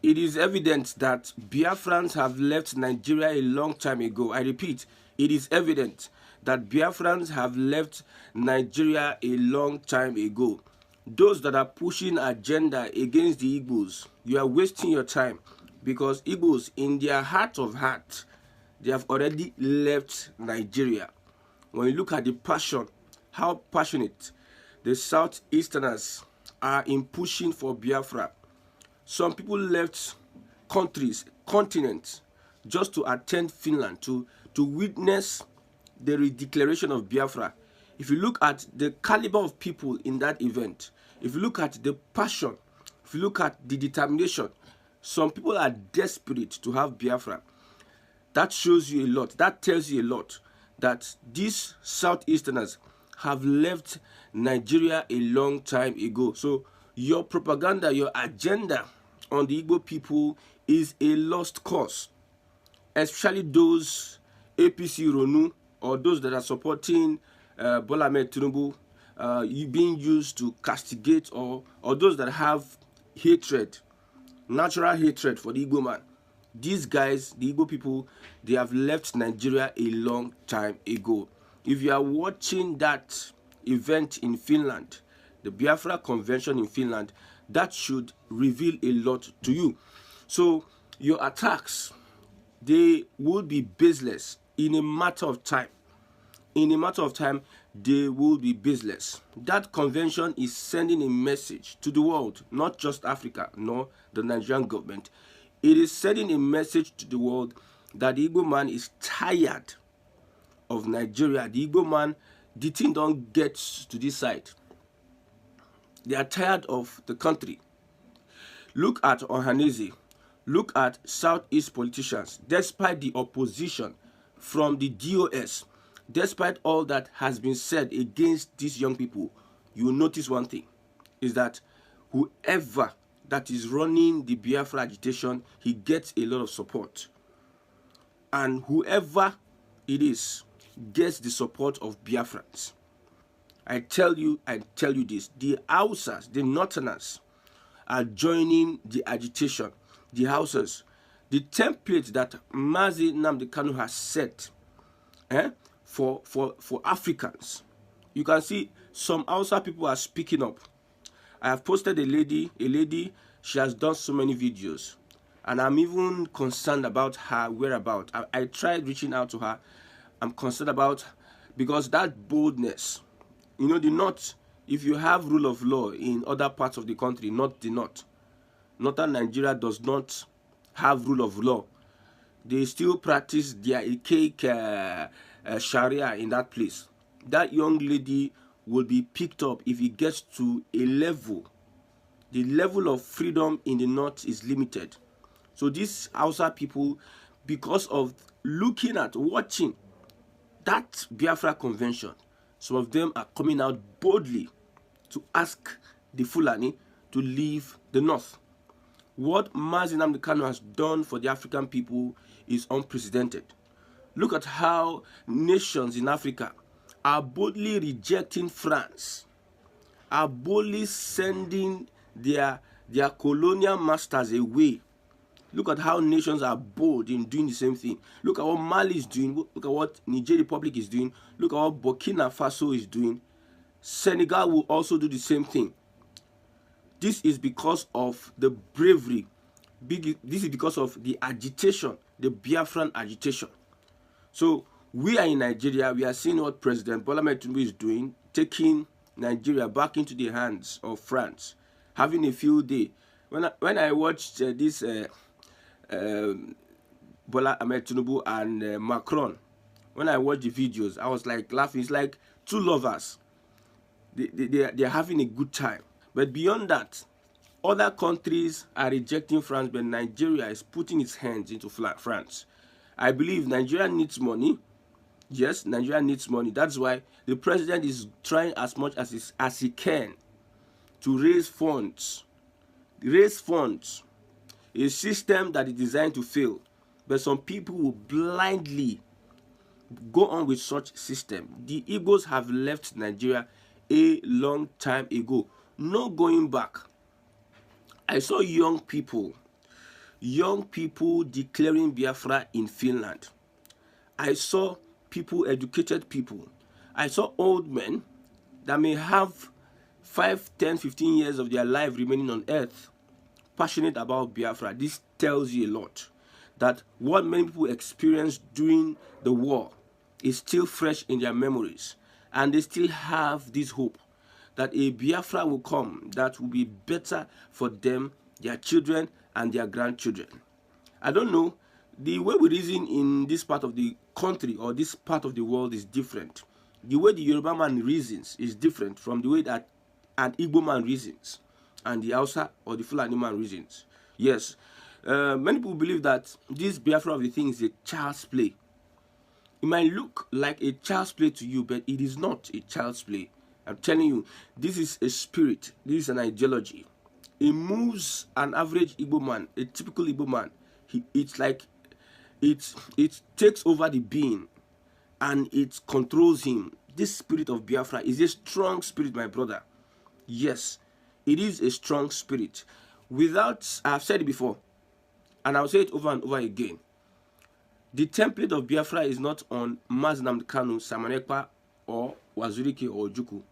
It is evident that Biafrans have left Nigeria a long time ago. I repeat, it is evident that Biafrans have left Nigeria a long time ago. Those that are pushing agenda against the Igbos, you are wasting your time, because Igbos, in their heart of heart, they have already left Nigeria. When you look at the passion, how passionate the Southeasterners are in pushing for Biafra. Some people left countries, continents, just to attend Finland, to witness the redeclaration of Biafra. If you look at the caliber of people in that event, if you look at the passion, if you look at the determination, some people are desperate to have Biafra. That shows you a lot. That tells you a lot, that these Southeasterners have left Nigeria a long time ago. So your propaganda, your agenda on the Igbo people is a lost cause, especially those APC Ronu, or those that are supporting Bola Ahmed Tinubu, being used to castigate, or those that have hatred, natural hatred for the Igbo man. These guys, the Igbo people, they have left Nigeria a long time ago. If you are watching that event in Finland, the Biafra convention in Finland, that should reveal a lot to you. So your attacks, they will be baseless in a matter of time. In a matter of time, they will be baseless. That convention is sending a message to the world, not just Africa, nor the Nigerian government. It is sending a message to the world that the Igbo man is tired of Nigeria. The Igbo man, the thing don't get to this side. They are tired of the country. Look at Ohaneze. Look at Southeast politicians. Despite the opposition from the DOS, despite all that has been said against these young people, you will notice one thing, is that whoever that is running the Biafra agitation, he gets a lot of support. And whoever it is gets the support of Biafrans. I tell you this, the Hausas, the Northerners, are joining the agitation. The Hausas, the template that nnamdikanu has set for Africans. You can see some Hausa people are speaking up. I have posted a lady, she has done so many videos, and I'm even concerned about her whereabouts. I tried reaching out to her. I'm concerned about, because that boldness, you know, the North, if you have rule of law in other parts of the country, not the North, Northern Nigeria does not have rule of law. They still practice their archaic Sharia in that place. That young lady will be picked up if it gets to a level. The level of freedom in the North is limited. So these Hausa people, because of looking at, watching that Biafra convention, some of them are coming out boldly to ask the Fulani to leave the North. What nnamdikanu has done for the African people is unprecedented. Look at how nations in Africa are boldly rejecting France, are boldly sending their colonial masters away. Look at how nations are bold in doing the same thing. Look at what Mali is doing. Look at what Niger Republic is doing. Look at what Burkina Faso is doing. Senegal will also do the same thing. This is because of the bravery. This is because of the agitation, the Biafran agitation. So we are in Nigeria. We are seeing what President Bola Ahmed Tinubu is doing, taking Nigeria back into the hands of France, having a field day. When I watched this Bola Ahmed Tinubu and Macron, when I watched the videos, I was like laughing. It's like two lovers. They're having a good time. But beyond that, other countries are rejecting France, but Nigeria is putting its hands into France. I believe Nigeria needs money. Yes, Nigeria needs money. That's why the president is trying as much as he can to raise funds. Raise funds. A system that is designed to fail. But some people will blindly go on with such system. The Igbos have left Nigeria a long time ago. No going back. I saw young people young people declaring Biafra in Finland. I saw people, educated people. I saw old men that may have 5, 10, 15 years of their life remaining on earth, passionate about Biafra. This tells you a lot. That what many people experienced during the war is still fresh in their memories. And they still have this hope that a Biafra will come that will be better for them, their children, and their grandchildren. I don't know, the way we reason in this part of the country or this part of the world is different. The way the Yoruba man reasons is different from the way that an Igbo man reasons and the Hausa or the Fulani man reasons. Yes, many people believe that this Biafra of the thing is a child's play. It might look like a child's play to you, but it is not a child's play. I'm telling you, this is a spirit. This is an ideology. It moves an average Igbo man, a typical Igbo man. It's like it takes over the being and it controls him. This spirit of Biafra is a strong spirit, my brother. Yes, it is a strong spirit. I've said it before, and I'll say it over and over again. The template of Biafra is not on nnamdikanu, Samanekpa, or Wazirike or Ojukwu.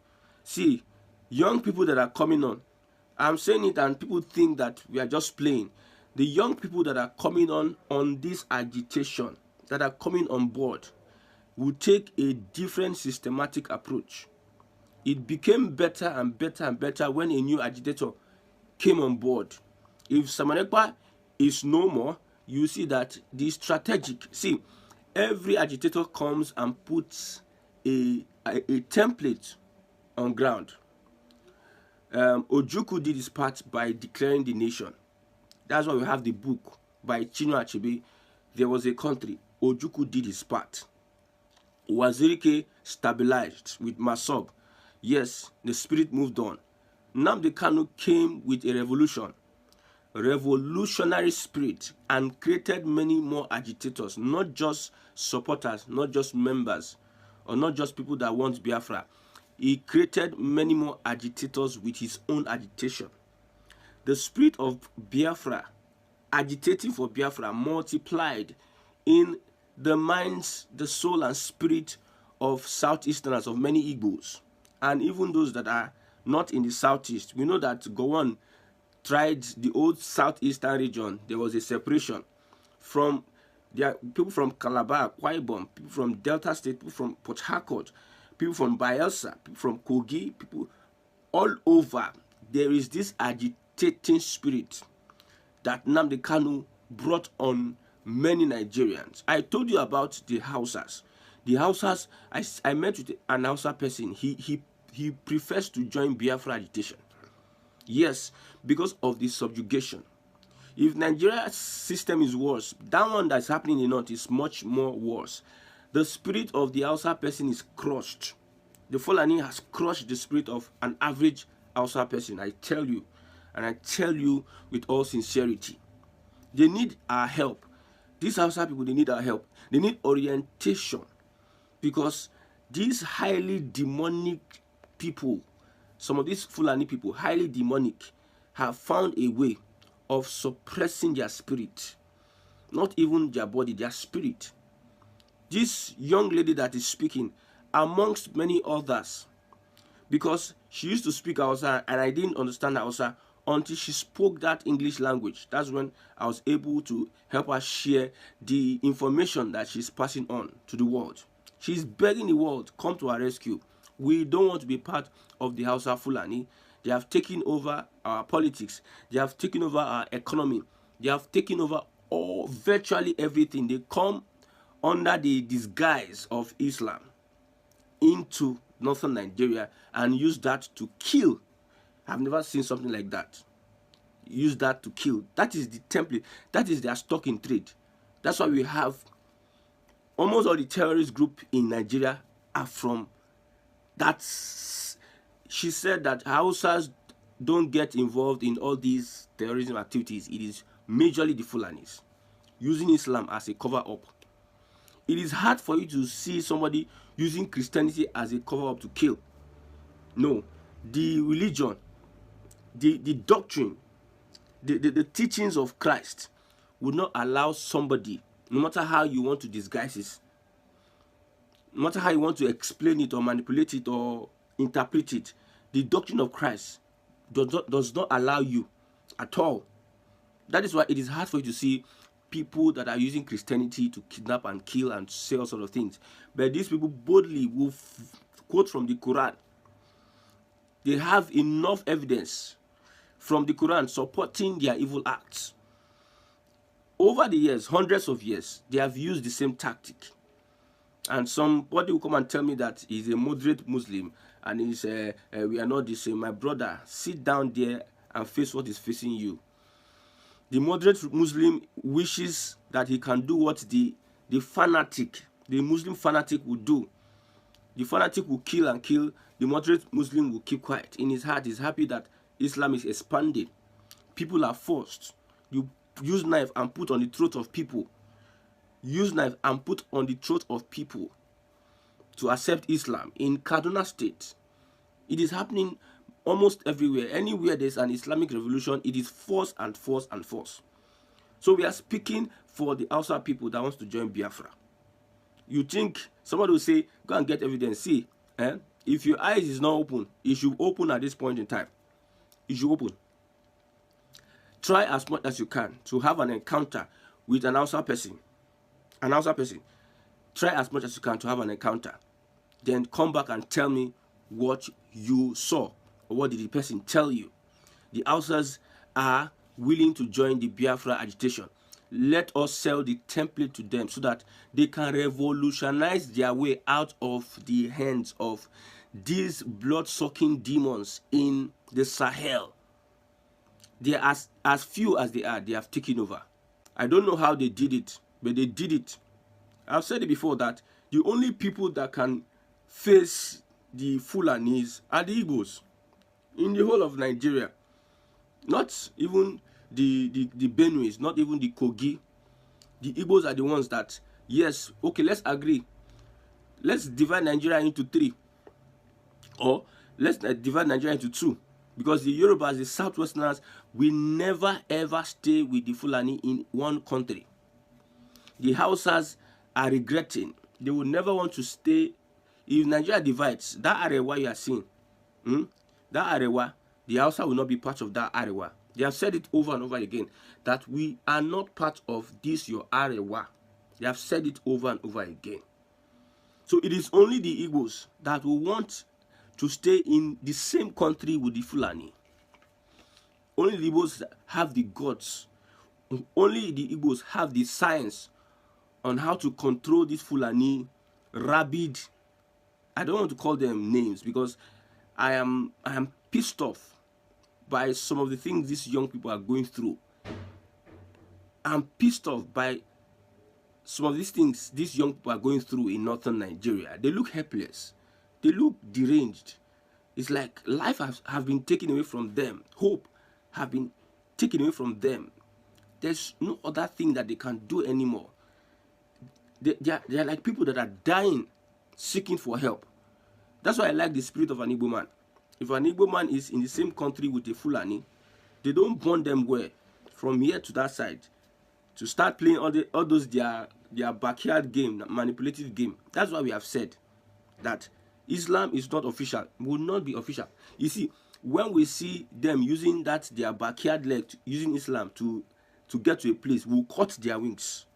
See, young people that are coming on, I'm saying it and people think that we are just playing. The young people that are coming on this agitation, that are coming on board, will take a different systematic approach. It became better and better and better when a new agitator came on board. If Samanekpa is no more, you see that the strategic, see, every agitator comes and puts a template on ground. Ojukwu did his part by declaring the nation. That's why we have the book by Chinua Achebe, There Was a Country. Ojukwu did his part. Wazirike stabilized with Masob. Yes, the spirit moved on. Nnamdikanu came with a revolutionary spirit, and created many more agitators, not just supporters, not just members, or not just people that want Biafra. He created many more agitators with his own agitation. The spirit of Biafra, agitating for Biafra, multiplied in the minds, the soul and spirit of Southeasterners, of many Igbos, and even those that are not in the Southeast. We know that Gowon tried the old Southeastern region. There was a separation from people from Calabar, Akwa Ibom, people from Delta State, people from Port Harcourt, people from Bayelsa, people from Kogi, people all over. There is this agitating spirit that Nnamdikanu brought on many Nigerians. I told you about the Hausas. The Hausas, I met with an Hausa person. He prefers to join Biafra agitation. Yes, because of the subjugation. If Nigeria's system is worse, that one that's happening in the north is much more worse. The spirit of the Hausa person is crushed. The Fulani has crushed the spirit of an average Hausa person. I tell you, and I tell you with all sincerity. They need our help. These Hausa people, they need our help. They need orientation. Because these highly demonic people, some of these Fulani people, highly demonic, have found a way of suppressing their spirit. Not even their body, their spirit. This young lady that is speaking, amongst many others, because she used to speak Hausa and I didn't understand Hausa until she spoke that English language. That's when I was able to help her share the information that she's passing on to the world. She's begging the world, come to our rescue. We don't want to be part of the Hausa Fulani. They have taken over our politics. They have taken over our economy. They have taken over virtually everything. They come under the disguise of Islam into northern Nigeria and use that to kill. I've never seen something like that. Use that to kill. That is the template. That is their stock in trade. That's why we have almost all the terrorist group in Nigeria are from that. She said that Hausas don't get involved in all these terrorism activities. It is majorly the Fulanis using Islam as a cover-up. It is hard for you to see somebody using Christianity as a cover-up to kill. No, the religion, the doctrine, the teachings of Christ would not allow somebody, no matter how you want to disguise it, no matter how you want to explain it or manipulate it or interpret it, the doctrine of Christ does not allow you at all. That is why it is hard for you to see people that are using Christianity to kidnap and kill and say all sort of things. But these people boldly will quote from the Quran. They have enough evidence from the Quran supporting their evil acts. Over the years, hundreds of years, they have used the same tactic. And somebody will come and tell me that he's a moderate Muslim and he's we are not the same. My brother, sit down there and face what is facing you. The moderate Muslim wishes that he can do what the Muslim fanatic will do. The fanatic will kill and kill. The moderate Muslim will keep quiet. In his heart, he's happy that Islam is expanding. People are forced. You use knife and put on the throat of people. Use knife and put on the throat of people to accept Islam. In Kaduna State, it is happening almost everywhere. Anywhere there's an Islamic revolution, it is force and force and force. So we are speaking for the Hausa people that wants to join Biafra. You think somebody will say, go and get evidence. See, if your eyes is not open, it should open at this point in time. It should open. Try as much as you can to have an encounter with an Hausa person. An Hausa person. Try as much as you can to have an encounter. Then come back and tell me what you saw. Or what did the person tell you? The Hausas are willing to join the Biafra agitation. Let us sell the template to them so that they can revolutionize their way out of the hands of these blood-sucking demons in the Sahel. They are as few as they have taken over. I don't know how they did it, but they did it. I've said it before that the only people that can face the Fulanis are the Igbos in the whole of Nigeria. Not even the Benuis, not even the Kogi. The Igbos are the ones that, yes, okay, let's agree. Let's divide Nigeria into 3. Or let's divide Nigeria into 2. Because the Yorubas, the Southwesterners, will never ever stay with the Fulani in one country. The Hausas are regretting. They will never want to stay. If Nigeria divides, that Arewa you are seeing, that Arewa, the Hausa will not be part of that Arewa. They have said it over and over again that we are not part of this your Arewa. They have said it over and over again. So it is only the Igbos that will want to stay in the same country with the Fulani. Only the Igbos have the guts. Only the Igbos have the science on how to control this Fulani rabid. I don't want to call them names because I am pissed off by some of the things these young people are going through. I'm pissed off by some of these things these young people are going through in northern Nigeria. They look helpless. They look deranged. It's like life has been taken away from them. Hope have been taken away from them. There's no other thing that they can do anymore. They are like people that are dying, seeking for help. That's why I like the spirit of an Igbo man. If an Igbo man is in the same country with a Fulani, they don't bond them well from here to that side to start playing all those their backyard game, manipulative game. That's why we have said that Islam is not official, will not be official. You see, when we see them using their backyard leg, using Islam to get to a place, we'll cut their wings.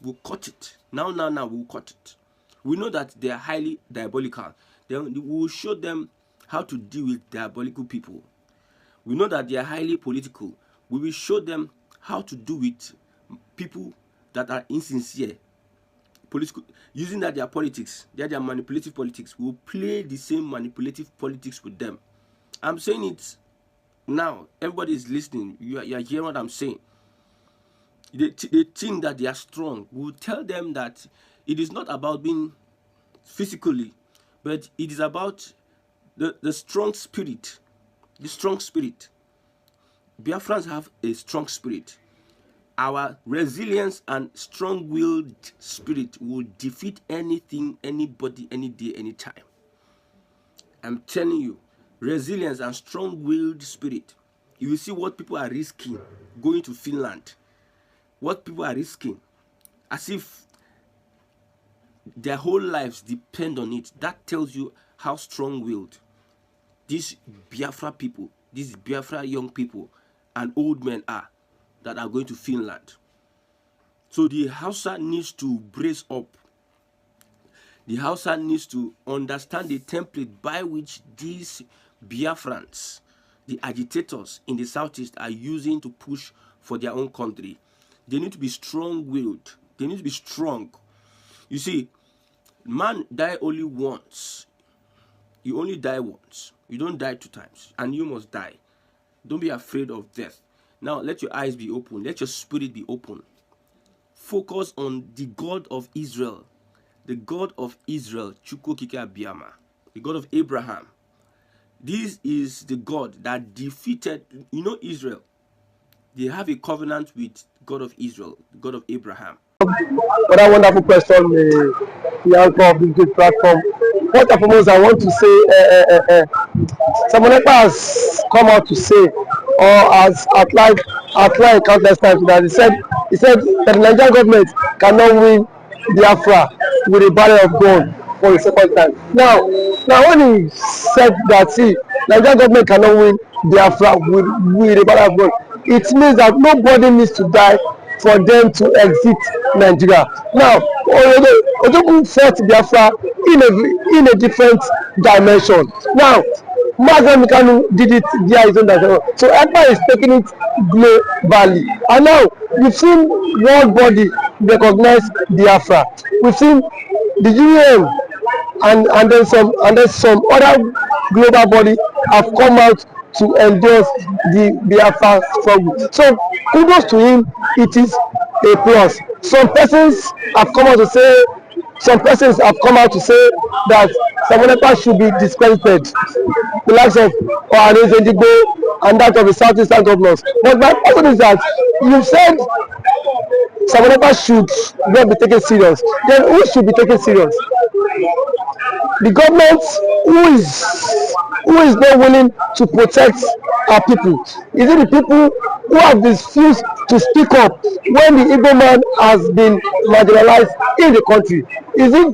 We'll cut it. Now, we'll cut it. We know that they are highly diabolical. Then we will show them how to deal with diabolical people. We know that they are highly political. We will show them how to do with people that are insincere. Political, using their politics, their manipulative politics. We will play the same manipulative politics with them. I'm saying it now. Everybody is listening. You are hearing what I'm saying. They think that they are strong. We will tell them that it is not about being physically, but it is about the strong spirit. The strong spirit. Biafrans have a strong spirit. Our resilience and strong-willed spirit will defeat anything, anybody, any day, anytime. I'm telling you, resilience and strong-willed spirit. You will see what people are risking going to Finland. what people are risking, as if their whole lives depend on it. That tells you how strong-willed these Biafra people, these Biafra young people and old men are that are going to Finland. So the Hausa needs to brace up. The Hausa needs to understand the template by which these Biafrans, the agitators in the southeast, are using to push for their own country. They need to be strong-willed. They need to be strong. You see, man die only once. You only die once. You don't die 2 times. And you must die. Don't be afraid of death. Now, let your eyes be open. Let your spirit be open. Focus on the God of Israel. The God of Israel, Chukwukike Abiyama. The God of Abraham. This is the God that defeated, Israel. They have a covenant with God of Israel, the God of Abraham. What a wonderful question, the anchor of this great platform. First and foremost, I want to say, someone has come out to say, or has outlined countless times that he said that the Nigerian government cannot win Biafra with a barrel of gun for the second time. Now when he said that, see, Nigerian government cannot win Biafra with a barrel of gun, it means that nobody needs to die for them to exit Nigeria. Now, Ojogun fought Biafra in a different dimension. Now, nnamdikanu did it via his own dimension. So Empire is taking it globally. And now, we've seen world body recognize Biafra. We've seen the UN and then some other global body have come out to endorse the Biafra struggle. So kudos to him, it is a plus. Some persons have come out to say that Samonekpa should be discredited, the likes of Fulanis and that of the southeastern governors. But my question is that you said Samonekpa should not be taken serious. Then who should be taken serious? The government who is not willing to protect our people? Is it the people who have refused to speak up when the Igbo man has been marginalized in the country? Is it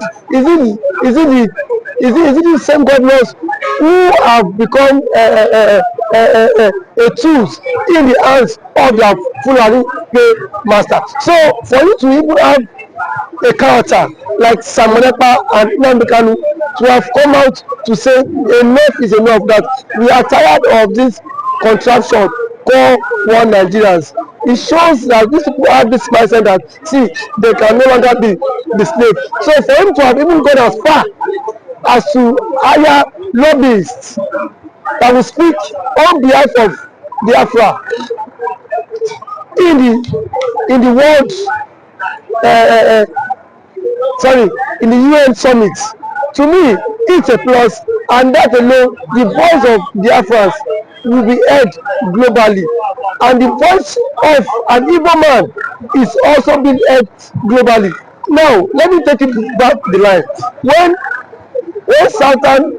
the same governors who have become a tools in the hands of their Fulani master? So for you to even have a character like Samonekpa and nnamdikanu to have come out to say enough is enough, that we are tired of this contraption called one Nigerians. It shows that these people have this mindset that, see, they can no longer be the slave. So for him to have even gone as far as to hire lobbyists that will speak on behalf of Biafra in the world in the UN summit, to me it's a plus, and that alone, the voice of Biafrans will be heard globally, and the voice of an Igbo man is also being heard globally. Now let me take it back the line. When Southern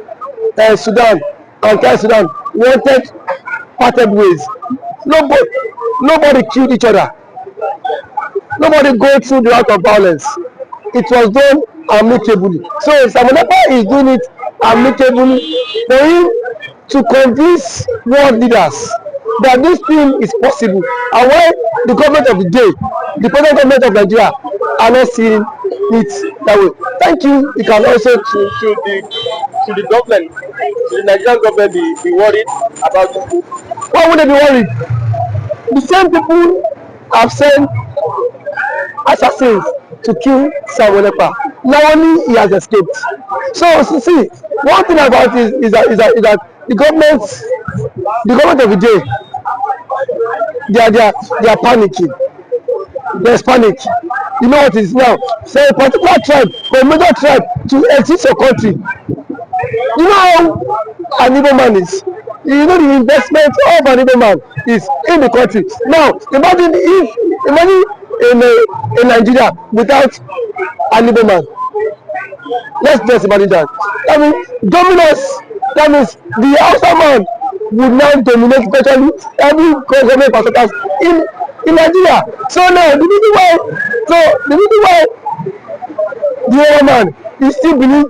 Sudan and South Sudan wanted parted ways, nobody killed each other. Nobody go through the route of violence. It was done amicably. So Samonekpa is doing it amicably for him to convince world leaders that this thing is possible, and why the government of the day, the present government of Nigeria, are not seeing it that way. Thank you. You can also to the government, to the Nigerian government, be worried about this. Why would they be worried? The same people have sent assassins to kill Samonekpa. Now only he has escaped. So see, one thing about it is that the government of the day, they are panicking. There's panic. You know what it is now? Say a particular tribe or a major tribe to exit your country. You know how an Igbo man is. You know the investment of an Igbo man is in the country. Now imagine in Nigeria without an Igbo man. Let's just imagine that. I mean, dominance. That means the Hausa man would now dominate virtually every government parastatals in Nigeria. So now the reason why the Igbo man is still believe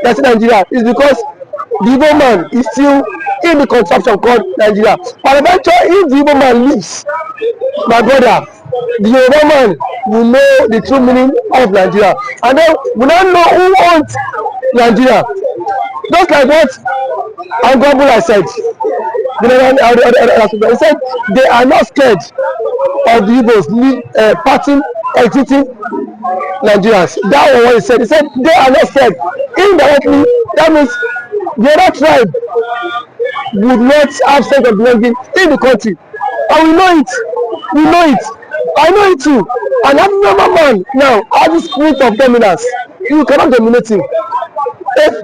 that's Nigeria is because the Igbo man is still in the contraption called Nigeria. But eventually, if the Igbo man leaves, my brother, the Yoruba man will know the true meaning of Nigeria, and then we now know who owns Nigeria. Just like what Angwabula said, he said they are not scared of the Igbos parting, exiting Nigerians. That was what he said. He said they are not scared. Indirectly, that means the other tribe would not have sense of belonging in the country. And we know it. We know it. I know it too. And every man now has the spirit of dominance. You cannot dominate him. If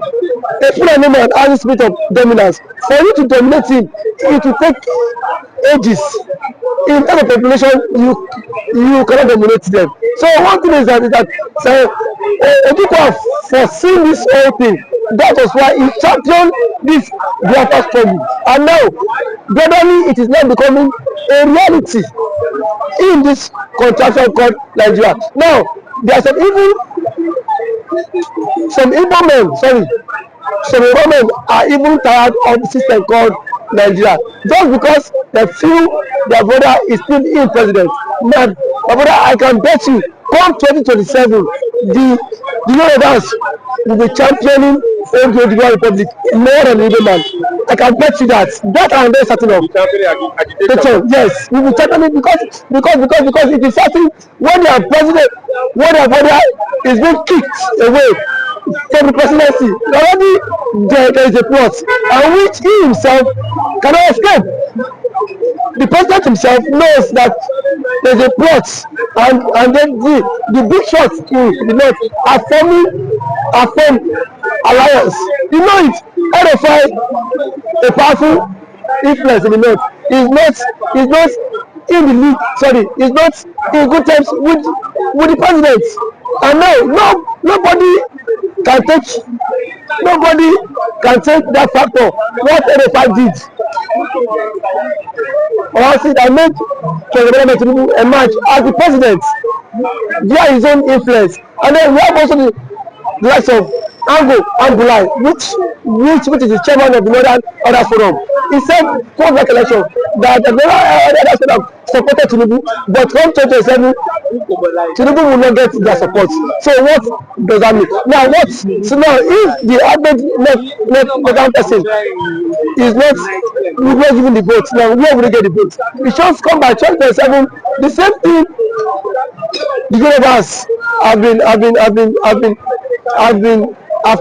a Fulani man has the spirit of dominance, for you to dominate him, it will take ages. In terms of population, you cannot dominate them. So one thing is that Ojukwu have foreseen this whole thing. That was why he championed this Biafra struggle. And now, gradually, it is now becoming a reality in this contraction called Nigeria. Now, there are some Igbo men are even tired of the system called Nigeria, just because they feel their brother is still in president. Now, my brother, I can bet you, come 2027, the Yorubas will be championing the Republic more than the Igbo man. I can bet you that. That I'm very certain of. Yes, we will championing because it is certain when their president, when their brother is being kicked away from the presidency, already there is a plot, and which he himself cannot escape. The president himself knows that there is a plot, and then the big shots in the north are forming alliance. You know it. RFI, a powerful influence in the north, is not in the league. Sorry, is not in good terms with the president. And now nobody can take that factor. What RFI did, or I see that made President Tinubu emerge as the president via his own influence. And then we have also the likes of Angulai, which is the chairman of the Northern Order Forum. He said, post that election, that the Northern Order supported Tinubu, but come 2027, Tinubu will not get their support. So what does that mean? Now if the average left person is not giving the vote, now where will they get the vote? It should come by 2027. The same thing the Yorubas have been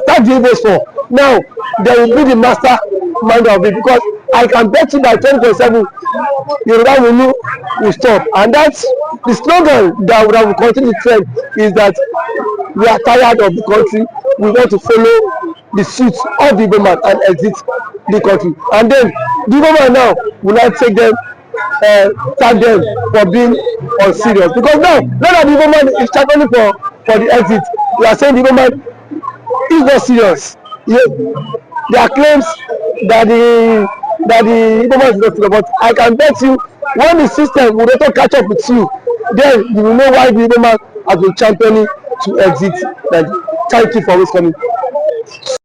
tagged the Igbos for. Now they will be the mastermind of it, because I can bet you by 2027 Yoruba will stop. And that's the slogan that will continue to trend, is that we are tired of the country, we want to follow the suit of the Igbo man and exit the country. And then the Igbo man now will not take them, tag them for being unserious, because now that the Igbo man is championing for the exit, we are saying the Igbo man is not serious. Yeah, there are claims that the Igbo man is not serious, but I can bet you, when the system will not catch up with you, then you will know why the Igbo man has been championing to exit. Thank you for always coming.